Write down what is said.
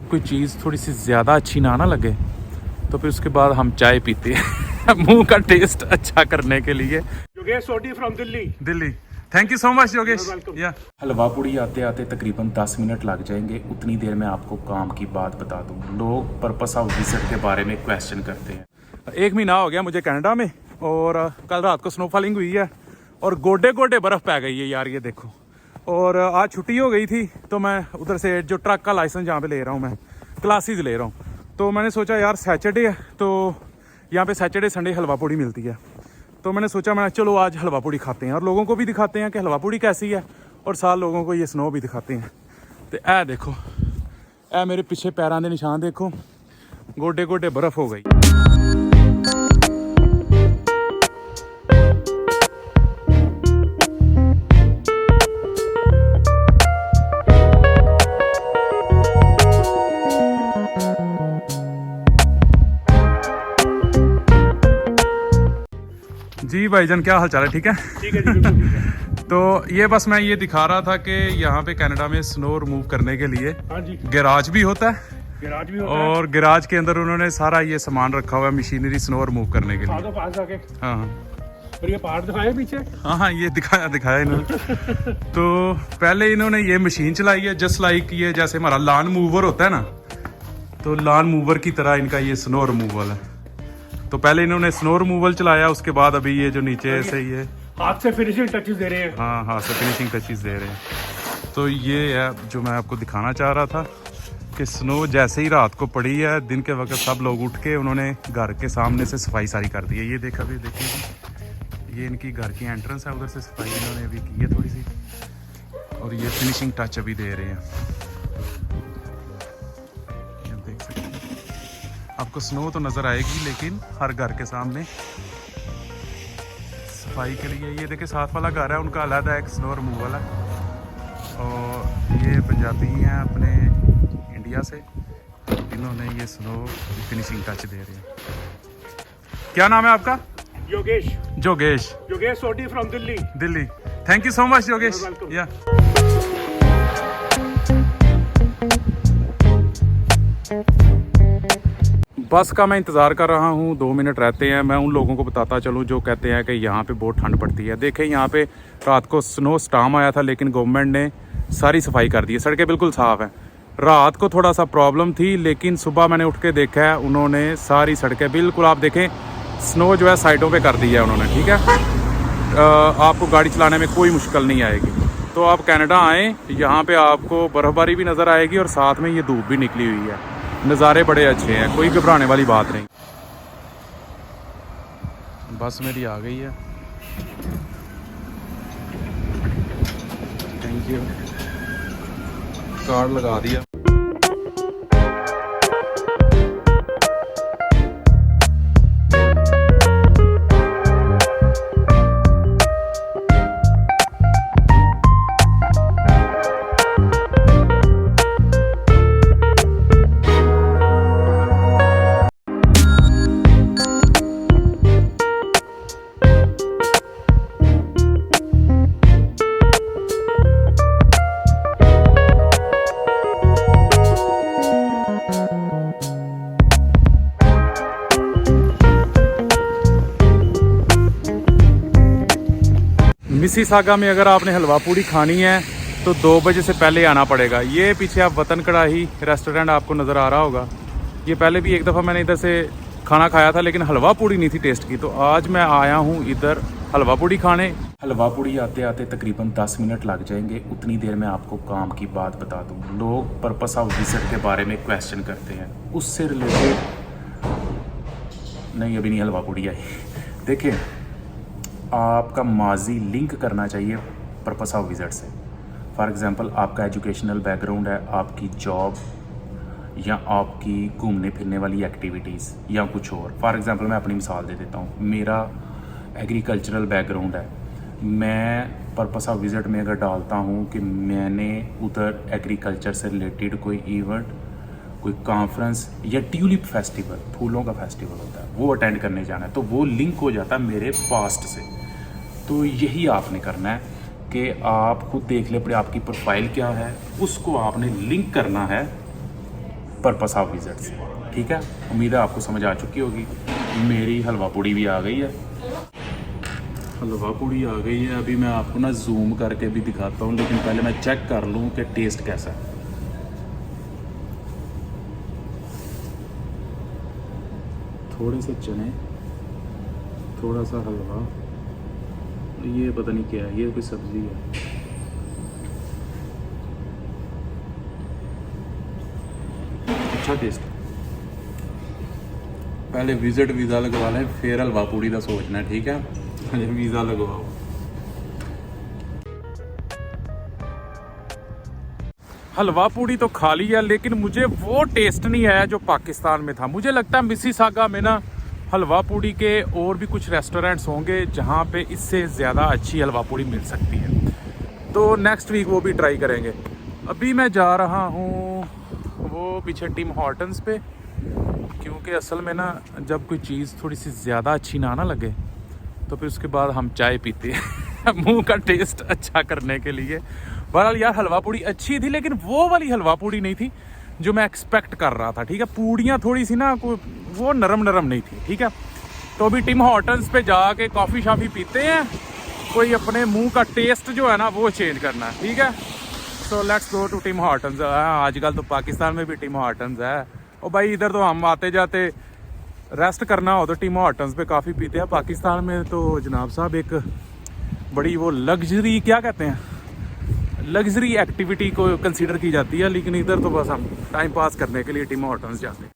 कोई चीज़ थोड़ी सी ज़्यादा अच्छी ना लगे तो फिर उसके बाद हम चाय पीते हैं मुंह का टेस्ट अच्छा करने के लिए। Yogesh Sodi from Delhi. Thank you so much Yogesh. Welcome. हलवा पूड़ी आते आते तकरीबन 10 मिनट लग जाएंगे। उतनी देर में आपको काम की बात बता दूं। लोग पर्पस ऑफ विजिट के बारे में क्वेश्चन करते हैं। 1 महीना हो गया मुझे कनाडा में और कल रात को स्नोफॉलिंग हुई है और गोडे गोडे बर्फ़ पै गई है यार, ये देखो। और आज छुट्टी हो गई थी तो मैं उधर से जो ट्रक का लाइसेंस जहाँ पे ले रहा हूँ, मैं क्लासेस ले रहा हूँ, तो मैंने सोचा यार सैटरडे है तो यहाँ पे सैटरडे संडे हलवा पूड़ी मिलती है, तो मैंने सोचा मैं चलो आज हलवा पूड़ी खाते हैं और लोगों को भी दिखाते हैं कि हलवा पूड़ी कैसी है और साथ लोगों को ये स्नो भी दिखाते हैं। तो ए देखो, ए मेरे पीछे पैरों के निशान देखो, गोडे गोडे बर्फ़ हो गई। जी भाईजान, क्या हाल चाल है? ठीक है? ठीक है जी, बिल्कुल ठीक है। तो ये बस मैं ये दिखा रहा था कि यहाँ पे कनाडा में स्नो रिमूव करने के लिए हाँ जी, गैराज भी होता है गैराज भी होता है। और गैराज के अंदर उन्होंने सारा ये सामान रखा हुआ है, मशीनरी स्नो रिमूव करने के लिए। तो पास जाके हाँ और ये पहाड़ दिखाए पीछे। हाँ, ये दिखाया इन्होंने। तो पहले इन्होंने ये मशीन चलाई है, जस्ट लाइक ये जैसे हमारा लॉन मूवर होता है ना, तो लॉन मूवर की तरह इनका ये स्नो रिमूवल है। तो पहले इन्होंने स्नो रिमूवल चलाया, उसके बाद अभी ये जो नीचे से ये हाथ से फिनिशिंग टचेस दे रहे हैं। हाँ, हाथ से फिनिशिंग टचेस दे रहे हैं। तो ये है जो मैं आपको दिखाना चाह रहा था कि स्नो जैसे ही रात को पड़ी है, दिन के वक्त सब लोग उठ के उन्होंने घर के सामने से सफाई सारी कर दी है। ये देखा भी, देखिए ये इनकी घर की एंट्रेंस है, उधर से सफाई इन्होंने अभी की है थोड़ी सी, और ये फिनिशिंग टच अभी दे रहे हैं। ये देख सकते हैं, आपको स्नो तो नज़र आएगी लेकिन हर घर के सामने सफाई के लिए। ये देखिए साथ वाला घर है, उनका अलग एक स्नो रिमूवल है, और ये पंजाबी हैं अपने इंडिया से, इन्होंने ये स्नो फिनिशिंग टच दे रहे हैं। क्या नाम है आपका? Yogesh Sodi from Delhi. Thank you so much Yogesh. Welcome. या बस का मैं इंतज़ार कर रहा हूँ, 2 मिनट रहते हैं। मैं उन लोगों को बताता चलूँ जो कहते हैं कि यहाँ पे बहुत ठंड पड़ती है। देखें यहाँ पे रात को स्नो स्टॉर्म आया था लेकिन गवर्नमेंट ने सारी सफाई कर दी है, सड़कें बिल्कुल साफ़ हैं। रात को थोड़ा सा प्रॉब्लम थी लेकिन सुबह मैंने उठ के देखा है, उन्होंने सारी सड़कें बिल्कुल, आप देखें स्नो जो है साइडों पर कर दी है उन्होंने, ठीक है? आपको गाड़ी चलाने में कोई मुश्किल नहीं आएगी। तो आप कनाडा आएँ, यहाँ पर आपको बर्फ़बारी भी नज़र आएगी और साथ में ये धूप भी निकली हुई है। नज़ारे बड़े अच्छे हैं, कोई घबराने वाली बात नहीं। बस मेरी आ गई है, थैंक यू, कार्ड लगा दिया। मिसिसागा में अगर आपने हलवा पूड़ी खानी है तो 2 बजे से पहले आना पड़ेगा। ये पीछे आप वतन कढ़ाई रेस्टोरेंट आपको नज़र आ रहा होगा, ये पहले भी एक दफ़ा मैंने इधर से खाना खाया था लेकिन हलवा पूड़ी नहीं थी टेस्ट की, तो आज मैं आया हूँ इधर हलवा पूड़ी खाने। हलवा पूड़ी आते आते तकरीबन 10 मिनट लग जाएंगे। उतनी देर में आपको काम की बात बता दूँ। लोग पर्पस ऑफ विजिट के बारे में क्वेश्चन करते हैं, उससे रिलेटेड नहीं, अभी नहीं हलवा पूड़ी आई। देखिए, आपका माजी लिंक करना चाहिए पर्पस ऑफ विजिट से। फॉर एग्ज़ाम्पल आपका एजुकेशनल बैकग्राउंड है, आपकी जॉब या आपकी घूमने फिरने वाली एक्टिविटीज़ या कुछ और। फॉर एग्ज़ाम्पल मैं अपनी मिसाल दे देता हूँ, मेरा एग्रीकल्चरल बैकग्राउंड है, मैं पर्पस ऑफ विजिट में अगर डालता हूँ कि मैंने उधर एग्रीकल्चर से रिलेटेड कोई इवेंट, कोई कॉन्फ्रेंस या ट्यूलिप फेस्टिवल, फूलों का फेस्टिवल होता है, वो अटेंड करने जाना है, तो वो लिंक हो जाता है मेरे पास्ट से। तो यही आपने करना है कि आप खुद देख ले पड़े आपकी प्रोफाइल क्या है, उसको आपने लिंक करना है पर्पस ऑफ विजिट से। ठीक है, उम्मीद है आपको समझ आ चुकी होगी। मेरी हलवा पूड़ी भी आ गई है, हलवा पूड़ी आ गई है। अभी मैं आपको ना जूम करके भी दिखाता हूँ, लेकिन पहले मैं चेक कर लूँ कि टेस्ट कैसा है। थोड़े से चने, थोड़ा सा हलवा, ये पता नहीं क्या है, ये कोई सब्जी है। अच्छा टेस्ट। पहले विजिट वीज़ा लगवा लें, फिर हलवा पूड़ी का सोचना है। ठीक है, पहले वीज़ा लगवाओ। हलवा पूड़ी तो खा ली है, लेकिन मुझे वो टेस्ट नहीं आया जो पाकिस्तान में था। मुझे लगता है मिसिसागा में ना हलवा पूड़ी के और भी कुछ रेस्टोरेंट्स होंगे जहाँ पे इससे ज़्यादा अच्छी हलवा पूड़ी मिल सकती है। तो नेक्स्ट वीक वो भी ट्राई करेंगे। अभी मैं जा रहा हूँ वो पीछे टिम हॉर्टन्स पे, क्योंकि असल में ना जब कोई चीज़ थोड़ी सी ज़्यादा अच्छी ना लगे तो फिर उसके बाद हम चाय पीते हैं मुंह का टेस्ट अच्छा करने के लिए। बहरहाल यार हलवा पूड़ी अच्छी थी, लेकिन वो वाली हलवा पूड़ी नहीं थी जो मैं एक्सपेक्ट कर रहा था। ठीक है, पूड़ियाँ थोड़ी सी ना वो नरम नहीं थी। ठीक है, तो अभी टिम हॉर्टन्स पे जाके कॉफ़ी शाफ़ी पीते हैं, कोई अपने मुंह का टेस्ट जो है ना वो चेंज करना है। ठीक है, so let's go to Tim Hortons. आजकल तो पाकिस्तान में भी टिम हॉर्टन्स है। और भाई इधर तो हम आते जाते रेस्ट करना हो तो टिम हॉर्टन्स पे काफ़ी पीते हैं। पाकिस्तान में तो जनाब साहब एक बड़ी वो लग्जरी, क्या कहते हैं, लग्जरी एक्टिविटी को कंसीडर की जाती है, लेकिन इधर तो बस हम टाइम पास करने के लिए टिम हॉर्टन्स जाते हैं।